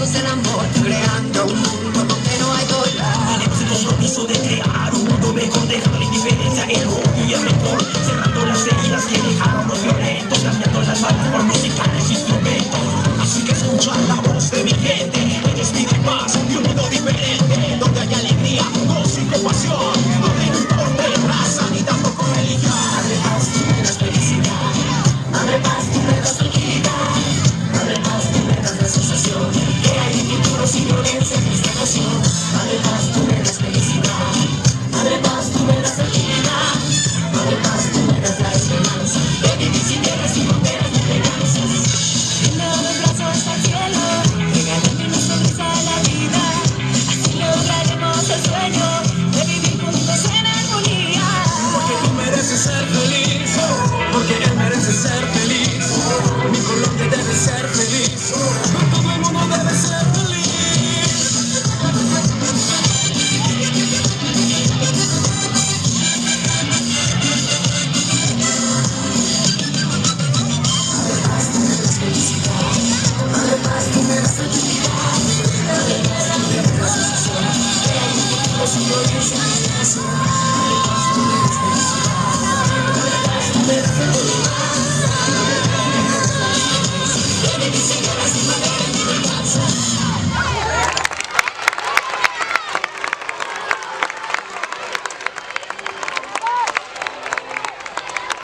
pasos del amor, creando un mundo donde no hay dolor. Tenemos el compromiso de crear un mundo mejor, dejando la indiferencia, el odio y el rencor, cerrando las heridas que dejaron los violentos, cambiando las balas por musicales instrumentos. Así que escucha la voz de mi gente, ellos piden paz y un mundo diferente, donde hay alegría, gozo y compasión, donde no importa raza ni tampoco religión. Abre paz, tú me das felicidad. Abre paz, tú me das tranquilidad. Abre paz, tú me das la sensación que hay un futuro sin violencia en esta nación. Abre paz, tú me das felicidad. Abre paz, tú me das tranquilidad. Abre paz, tú me das la esperanza de vivir sin guerras, sin fronteras ni venganzas. Tiendo los brazos al cielo, regalando una sonrisa a la vida. Así lograremos el sueño de vivir juntos en armonía. Porque tú mereces ser feliz, porque él merece ser feliz, mi Colombia debe ser feliz.